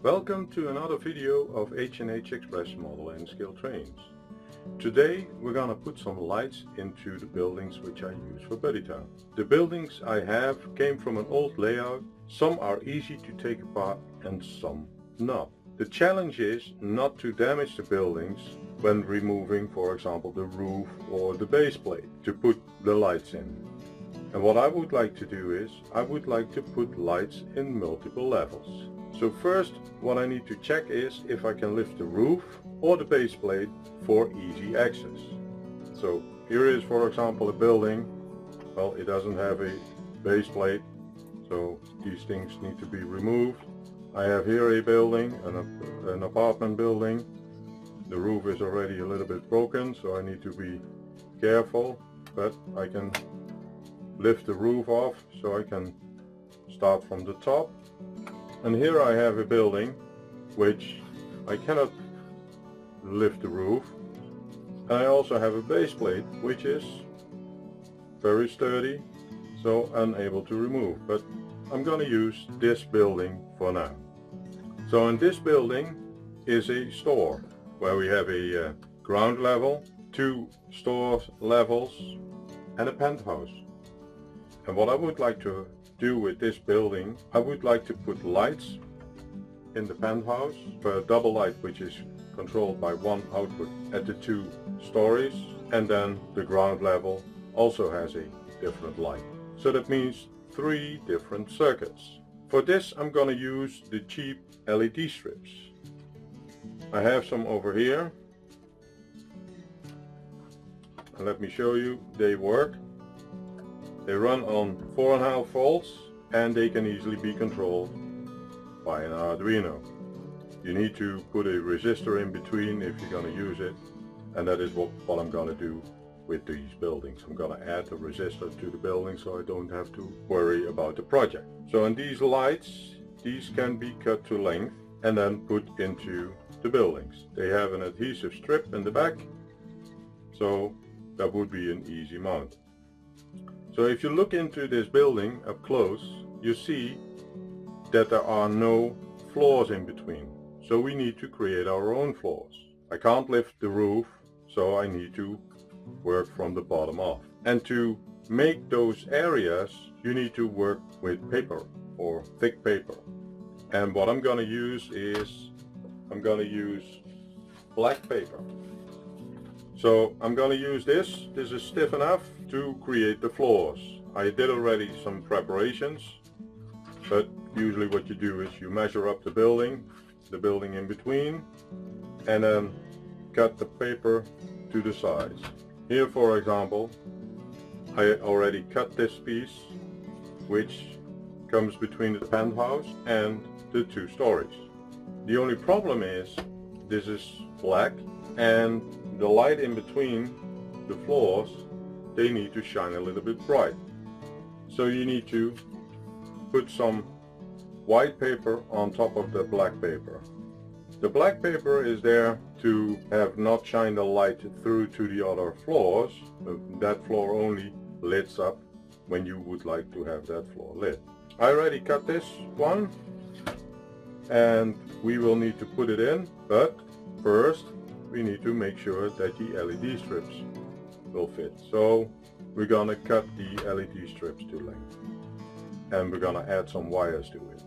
Welcome to another video of H&H Express model and scale trains. Today we're gonna put some lights into the buildings which I use for BuddyTown. The buildings I have came from an old layout. Some are easy to take apart and some not. The challenge is not to damage the buildings when removing, for example, the roof or the base plate to put the lights in. And what I would like to do is, I would like to put lights in multiple levels. So first, what I need to check is if I can lift the roof or the base plate for easy access. So here is, for example, a building. Well, it doesn't have a base plate, so these things need to be removed. I have here a building, an apartment building. The roof is already a little bit broken, so I need to be careful, but I can lift the roof off so I can start from the top. And here I have a building which I cannot lift the roof, and I also have a base plate which is very sturdy, so unable to remove, but I'm going to use this building for now. So in this building is a store where we have a ground level, 2 store levels and a penthouse. And what I would like to do with this building, I would like to put lights in the penthouse for a double light which is controlled by one output at the 2 stories, and then the ground level also has a different light. So that means 3 different circuits. For this I'm going to use the cheap LED strips. I have some over here, and let me show you, they work. They run on 4.5 volts and they can easily be controlled by an Arduino. You need to put a resistor in between if you're going to use it, and that is what I'm going to do with these buildings. I'm going to add a resistor to the building so I don't have to worry about the project. So in these lights, these can be cut to length and then put into the buildings. They have an adhesive strip in the back, so that would be an easy mount. So if you look into this building up close, you see that there are no floors in between. So we need to create our own floors. I can't lift the roof, so I need to work from the bottom up. And to make those areas, you need to work with paper or thick paper. And what I'm going to use is, I'm going to use black paper. So I'm going to use this. This is stiff enough to create the floors. I did already some preparations, but usually what you do is you measure up the building in between, and then cut the paper to the size. Here, for example, I already cut this piece which comes between the penthouse and the 2 stories. The only problem is this is black, and the light in between the floors, they need to shine a little bit bright. So you need to put some white paper on top of the black paper. The black paper is there to have not shine the light through to the other floors. That floor only lights up when you would like to have that floor lit. I already cut this one, and we will need to put it in, but first we need to make sure that the LED strips will fit. So we're gonna cut the LED strips to length, and we're gonna add some wires to it.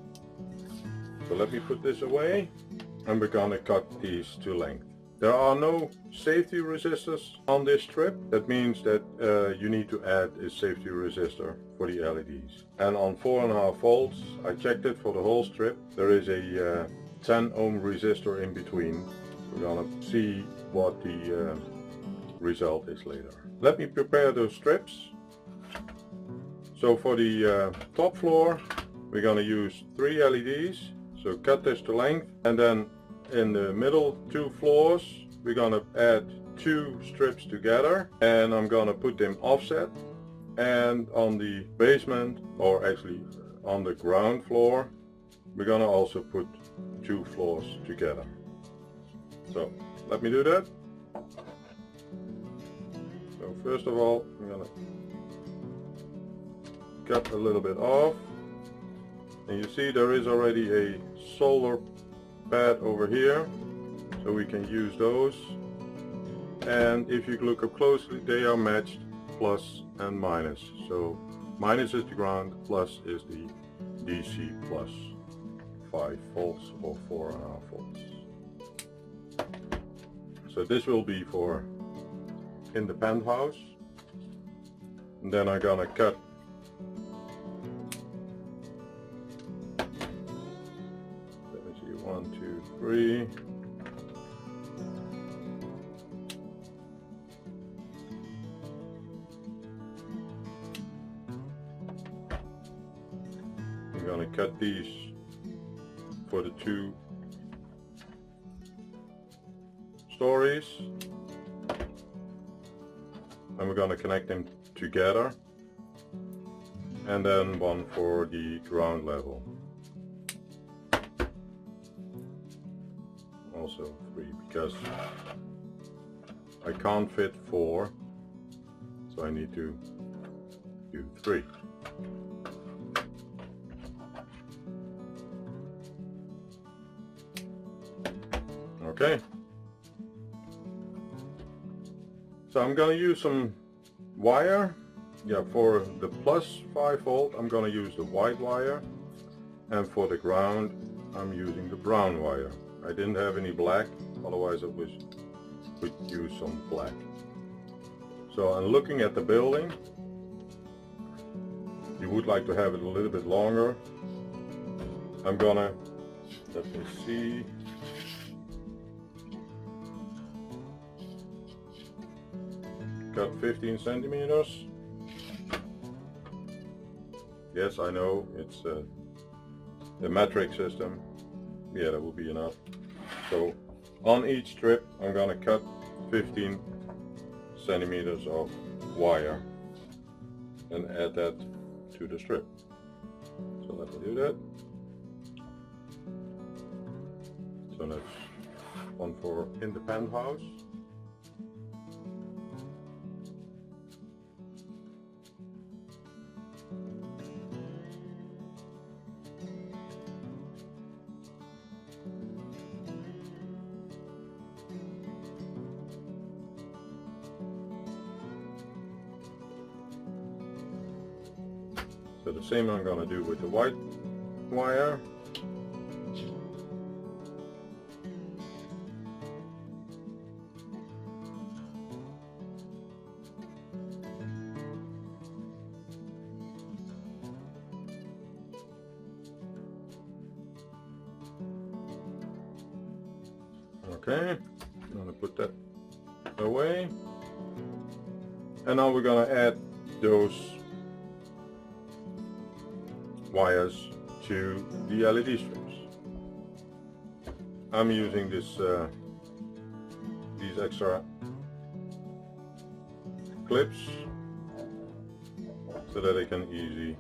So let me put this away, and we're gonna cut these to length. There are no safety resistors on this strip. That means that you need to add a safety resistor for the LEDs. And on 4.5 volts, I checked it for the whole strip. There is a 10 ohm resistor in between. We're gonna see what the result is later. Let me prepare those strips. So for the top floor, we're gonna use 3 LEDs. So cut this to length, and then in the middle 2 floors, we're gonna add 2 strips together, and I'm gonna put them offset. And on the basement, or actually on the ground floor, we're gonna also put 2 floors together. So let me do that. So first of all, I'm gonna cut a little bit off, and you see there is already a solder pad over here, so we can use those. And if you look up closely, they are matched, plus and minus. So minus is the ground, plus is the DC plus 5 volts or 4.5 volts. So this will be for in the penthouse. And then I'm gonna cut let me see, 1, 2, 3. I'm gonna cut these for the 2 stories, and we're gonna connect them together, and then one for the ground level. Also 3, because I can't fit 4, so I need to do 3. Okay. So I'm gonna use some wire. Yeah, for the plus 5 volt I'm gonna use the white wire, and for the ground I'm using the brown wire. I didn't have any black, otherwise I would use some black. So I'm looking at the building. You would like to have it a little bit longer. I'm gonna, let me see, cut 15 centimeters. Yes, I know it's the metric system. Yeah, that will be enough. So on each strip I'm gonna cut 15 centimeters of wire and add that to the strip. So let me do that. So that's one for in the penthouse. So the same I'm gonna do with the white wire. Okay, I'm gonna put that away. And now we're gonna add those wires to the LED strips. I'm using this these extra clips so that I can easily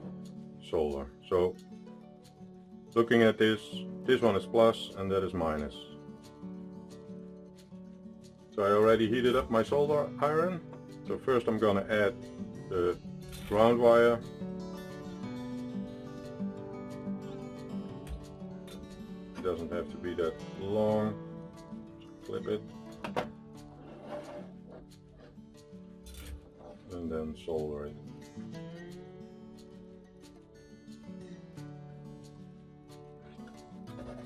solder. So looking at this one is plus and that is minus. So I already heated up my solder iron. So first I'm gonna add the ground wire. It doesn't have to be that long. Just clip it. And then solder it.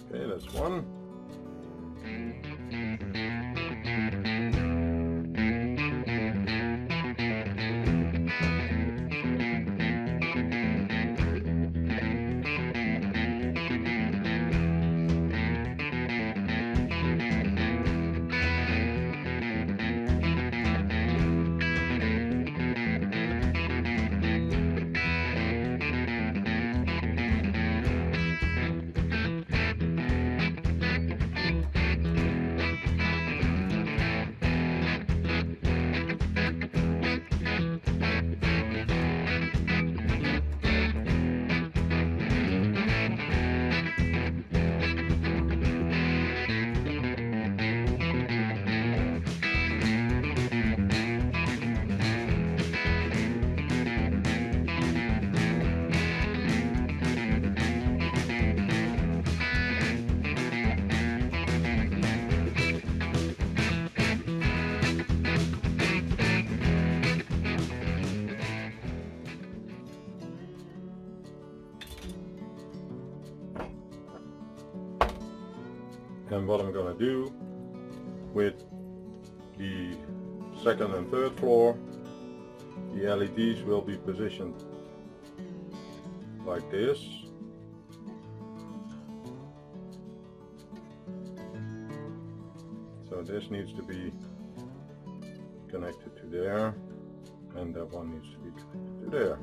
Okay, that's one. And what I'm gonna do with the second and third floor, the LEDs will be positioned like this. So this needs to be connected to there, and that one needs to be connected to there.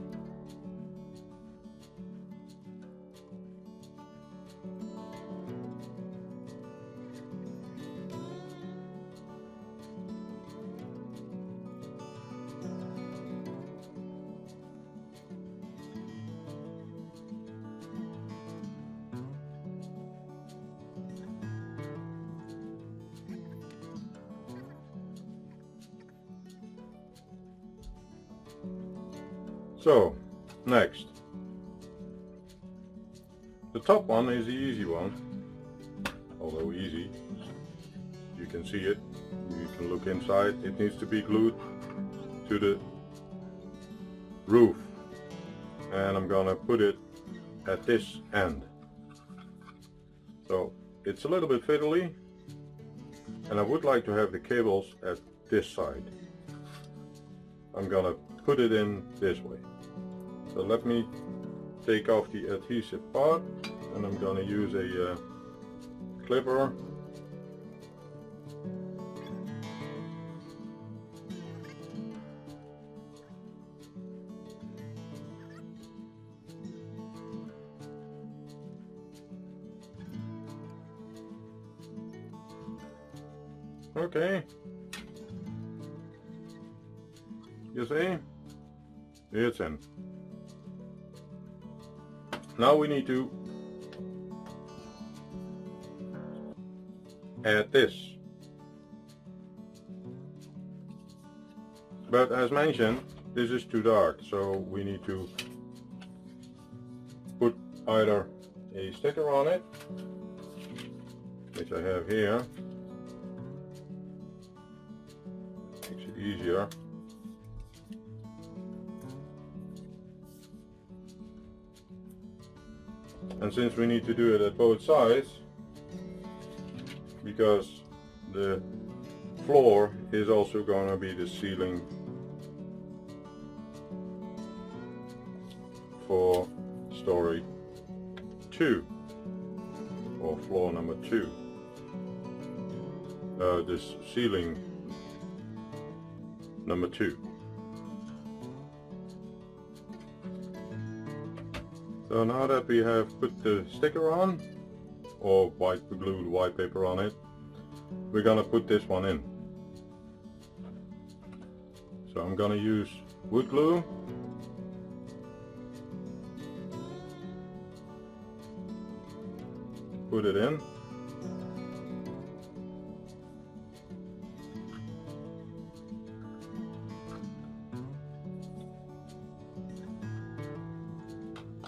So, next. The top one is the easy one, although easy. You can see it, you can look inside. It needs to be glued to the roof, and I'm gonna put it at this end. So it's a little bit fiddly, and I would like to have the cables at this side. I'm gonna put it in this way. So let me take off the adhesive part, and I'm gonna use a clipper. Okay, you see, it's in. Now we need to add this, but as mentioned, this is too dark, so we need to put either a sticker on it, which I have here. Makes it easier. And since we need to do it at both sides, because the floor is also going to be the ceiling for story 2, or floor number 2. This ceiling number 2. So now that we have put the sticker on, or glued white paper on it, we're gonna put this one in. So I'm gonna use wood glue. Put it in.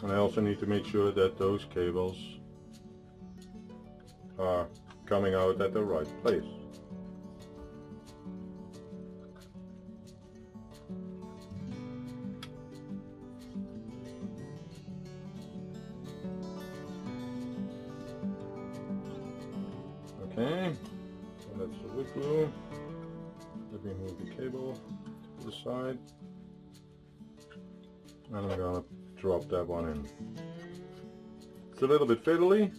And I also need to make sure that those cables are coming out at the right place. Okay, so that's the wood glue. Let me move the cable to the side, and I'm gonna drop that one in. It's a little bit fiddly.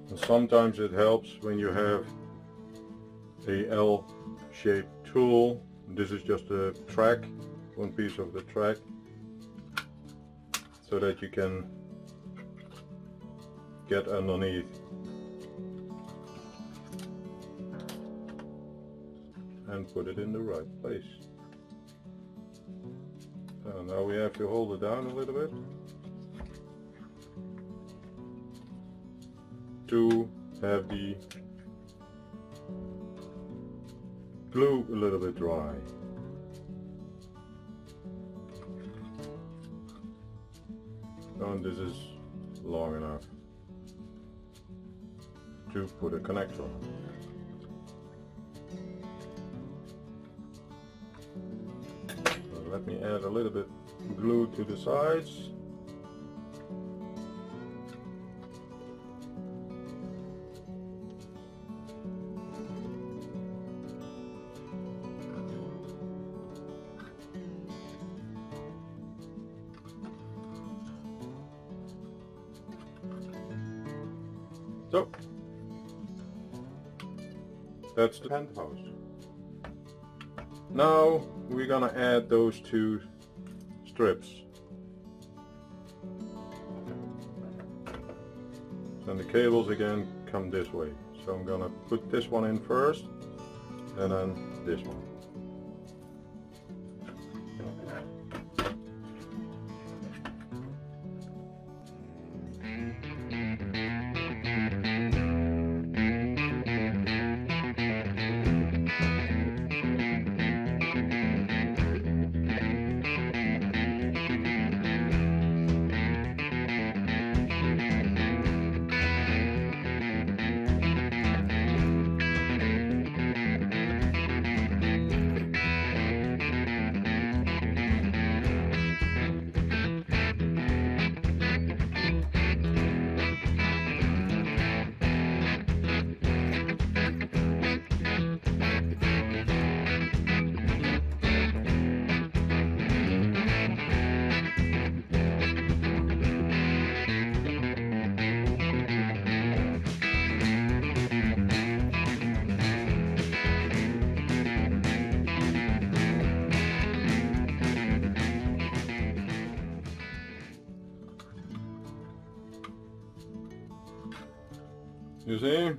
And sometimes it helps when you have a L-shaped tool. This is just a track, one piece of the track, so that you can get underneath and put it in the right place. So now we have to hold it down a little bit to have the glue a little bit dry. and this is long enough to put a connector on. So let me add a little bit glue to the sides. So that's the penthouse. Now we're gonna add those two strips. And the cables again come this way. So I'm gonna put this one in first and then this one. You see?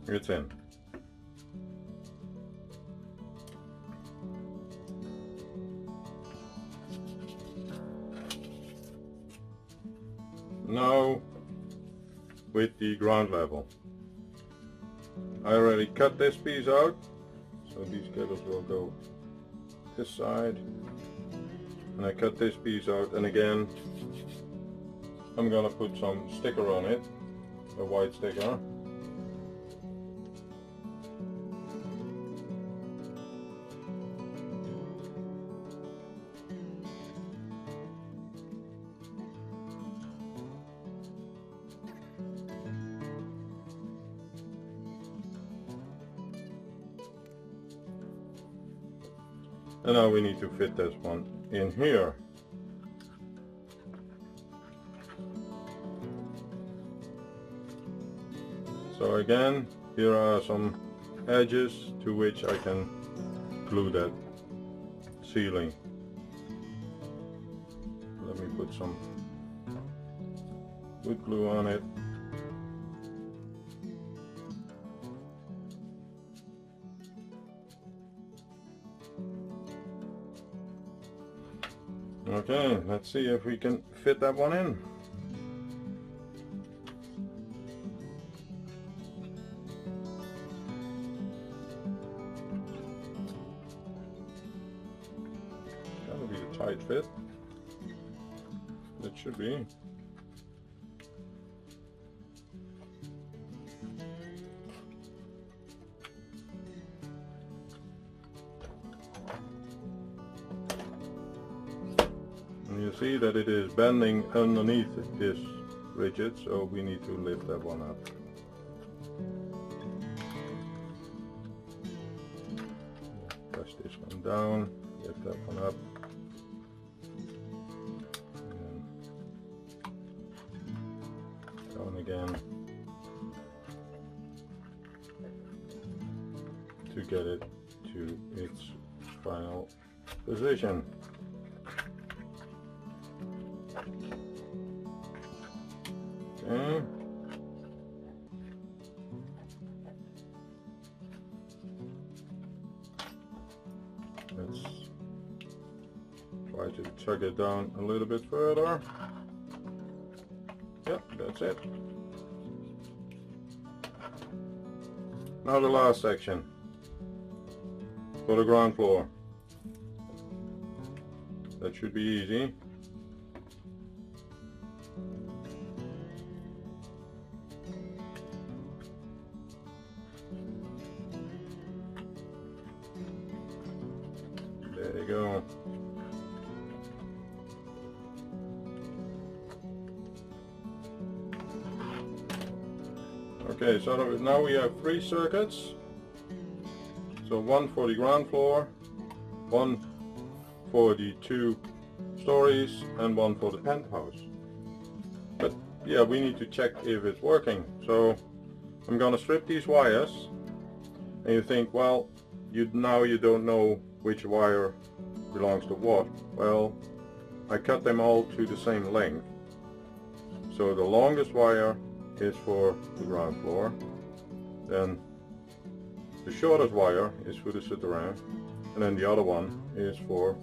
It's in. Now with the ground level. I already cut this piece out, so these cables will go this side, and I cut this piece out, and again I'm gonna put some sticker on it, a white sticker. And now we need to fit this one in here. So again, here are some edges to which I can glue that ceiling. Let me put some wood glue on it. Okay, let's see if we can fit that one in. That'll be a tight fit. It should be. You see that it is bending underneath this rigid, so we need to lift that one up. Press this one down, lift that one up. And down again to get it to its final position. Okay. Let's try to tug it down a little bit further. Yep, that's it. Now the last section for the ground floor. that should be easy. There you go. Okay, so now we have 3 circuits. So one for the ground floor, one for the 2 stories, and one for the penthouse. But yeah, we need to check if it's working. So I'm gonna strip these wires, and you think, well, now you don't know which wire belongs to what. Well, I cut them all to the same length. So the longest wire is for the ground floor, then the shortest wire is for the souterrain, and then the other one is for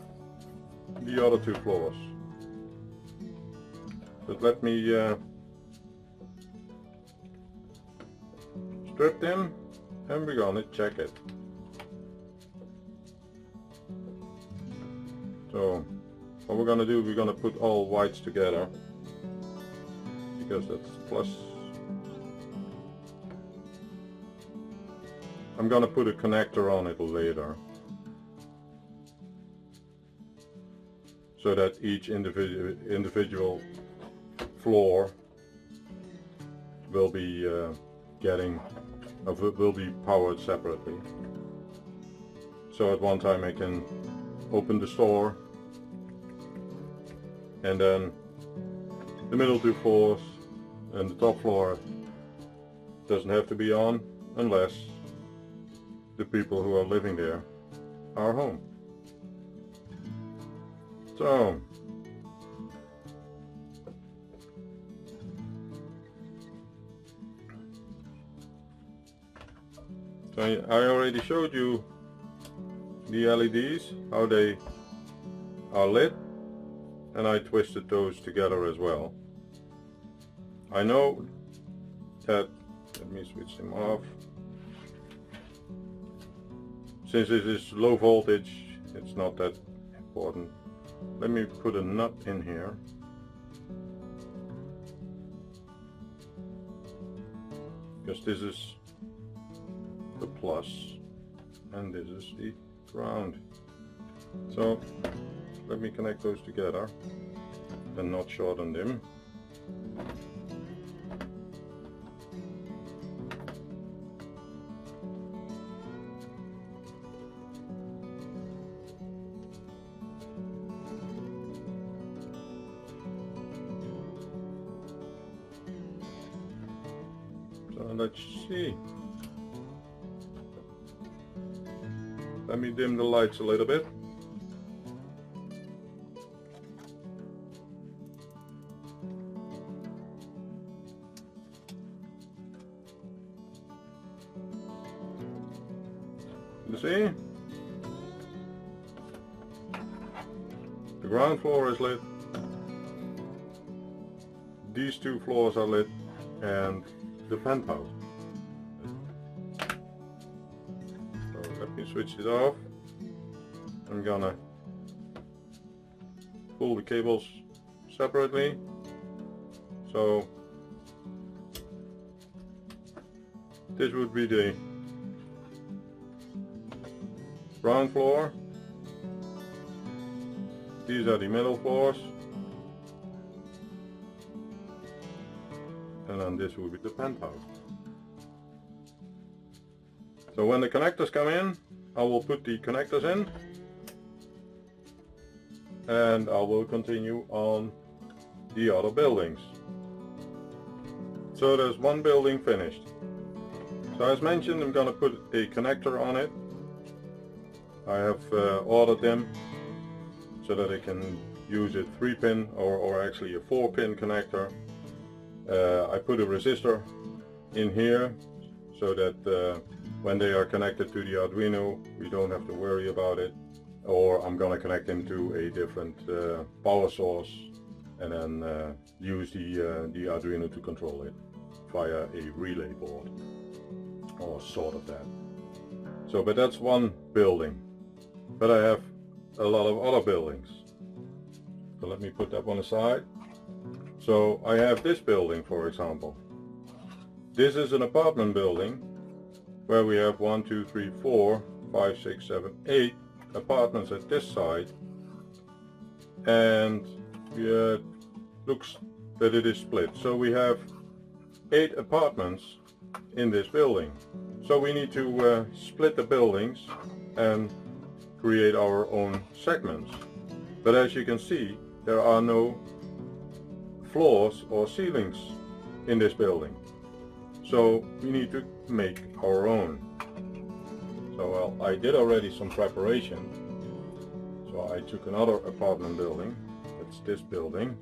the other 2 floors. But let me strip them, and we're gonna check it. So what we're gonna do, we're gonna put all whites together, because that's plus. I'm gonna put a connector on it later, so that each individual floor will be will be powered separately. So at one time I can open the store, and then the middle 2 floors and the top floor doesn't have to be on unless the people who are living there are home. So I already showed you the LEDs, how they are lit, and I twisted those together as well. I know that, let me switch them off. Since this is low voltage, it's not that important. Let me put a nut in here. Because this is the plus and this is the ground. So let me connect those together and not shorten them. Let's see. Let me dim the lights a little bit. You see? The ground floor is lit. These 2 floors are lit, and the penthouse. So let me switch it off. I'm gonna pull the cables separately. So this would be the ground floor. These are the middle floors. And then this will be the penthouse. So when the connectors come in, I will put the connectors in, and I will continue on the other buildings. So there's one building finished. So as mentioned, I'm going to put a connector on it. I have ordered them so that I can use a 3-pin or actually a 4-pin connector. I put a resistor in here so that when they are connected to the Arduino, we don't have to worry about it. Or I'm gonna connect them to a different power source and then use the Arduino to control it via a relay board or sort of that. So, but that's one building. But I have a lot of other buildings. So let me put that one aside. So I have this building, for example. This is an apartment building where we have 1, 2, 3, 4, 5, 6, 7, 8 apartments at this side, and it looks that it is split. So we have 8 apartments in this building. So we need to split the buildings and create our own segments. But as you can see, there are no floors or ceilings in this building. So we need to make our own. So well, I did already some preparation. So I took another apartment building. It's this building.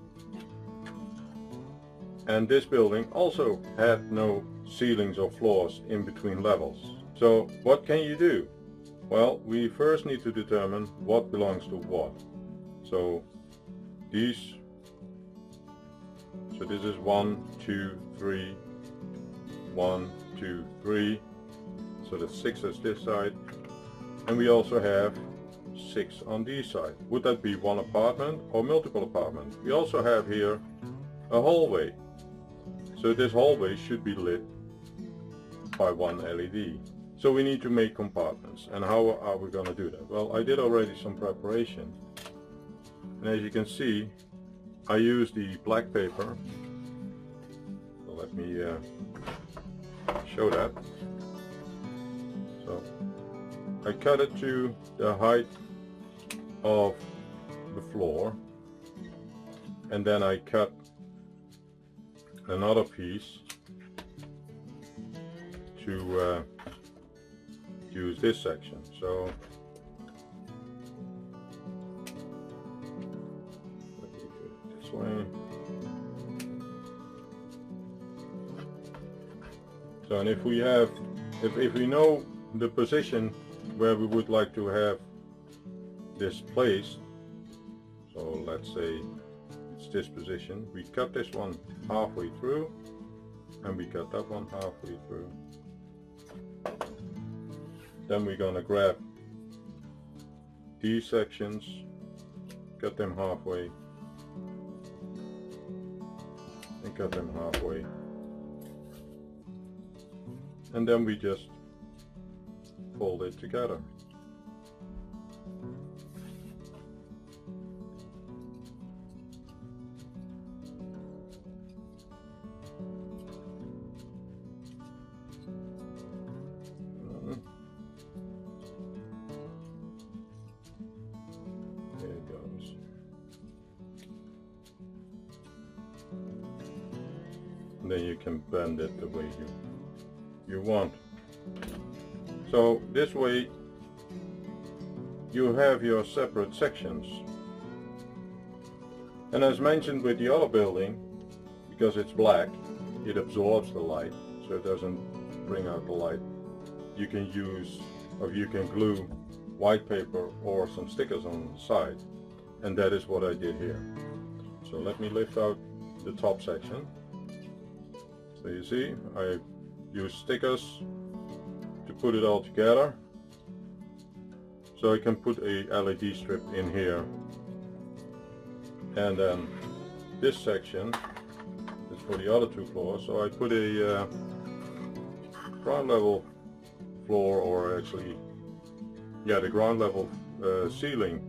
And this building also had no ceilings or floors in between levels. So what can you do? Well, we first need to determine what belongs to what. So these, so this is 1, 2, 3, 1, 2, 3. So that's 6 is this side. And we also have 6 on this side. Would that be one apartment or multiple apartments? We also have here a hallway. So this hallway should be lit by one LED. So we need to make compartments. And how are we going to do that? Well, I did already some preparation. And as you can see, I use the black paper. So let me show that. So I cut it to the height of the floor, and then I cut another piece to use this section. So let me do it this way. So, and if we have, if we know the position where we would like to have this placed, so let's say it's this position, we cut this one halfway through, and we cut that one halfway through. Then we're gonna grab these sections, cut them halfway, and cut them halfway, and then we just fold it together. There it goes. And then you can bend it the way you want. So this way you have your separate sections. And as mentioned with the other building, because it's black, it absorbs the light, so it doesn't bring out the light. You can use, or you can glue white paper or some stickers on the side, and that is what I did here. So let me lift out the top section. So you see, I use stickers to put it all together. So I can put a LED strip in here, and then this section is for the other 2 floors. So I put a ground level floor, or actually, yeah, the ground level ceiling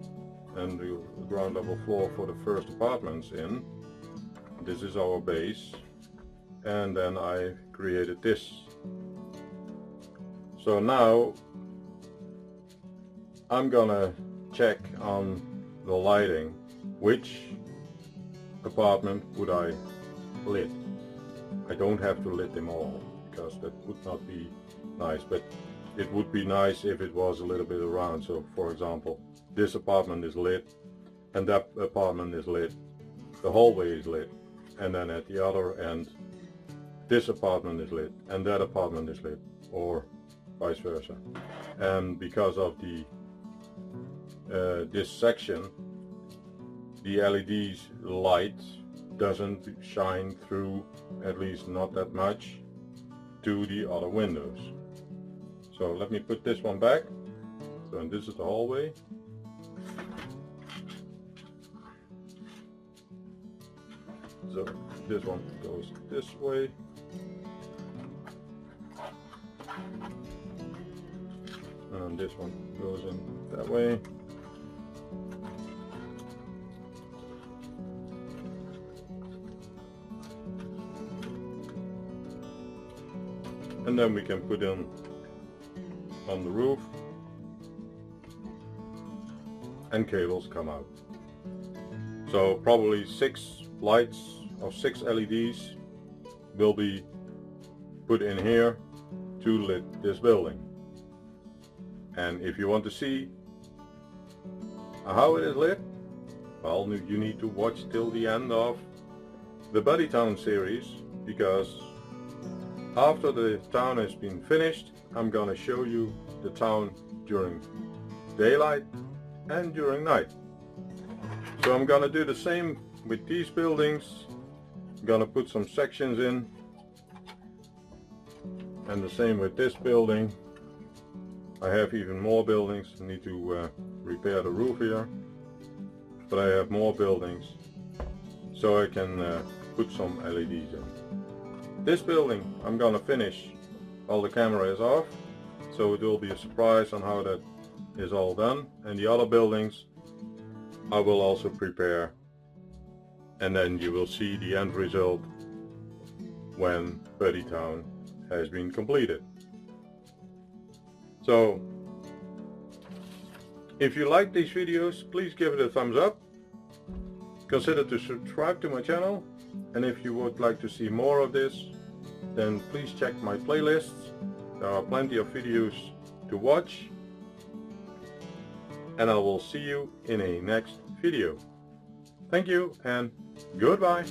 and the ground level floor for the first apartments in. This is our base, and then I created this. So now I'm gonna check on the lighting, which apartment would I lit. I don't have to lit them all, because that would not be nice, but it would be nice if it was a little bit around. So for example, this apartment is lit, and that apartment is lit, the hallway is lit, and then at the other end this apartment is lit and that apartment is lit, or vice versa. And because of the this section, the LED's light doesn't shine through, at least not that much, to the other windows. So let me put this one back. So, and this is the hallway. So this one goes this way. And this one goes in that way. And then we can put in on the roof, and cables come out. So probably 6 lights or 6 LEDs will be put in here to lit this building. And if you want to see how it is lit, well, you need to watch till the end of the BuddyTown series, because after the town has been finished, I'm gonna show you the town during daylight and during night. So I'm gonna do the same with these buildings. I'm gonna put some sections in, and the same with this building. I have even more buildings. I need to repair the roof here, but I have more buildings, so I can put some LEDs in. This building I'm gonna finish while the camera is off, so it will be a surprise on how that is all done. And the other buildings I will also prepare, and then you will see the end result when BuddyTown has been completed. So if you like these videos, please give it a thumbs up. Consider to subscribe to my channel, and if you would like to see more of this, then please check my playlists. There are plenty of videos to watch, and I will see you in a next video. Thank you and goodbye.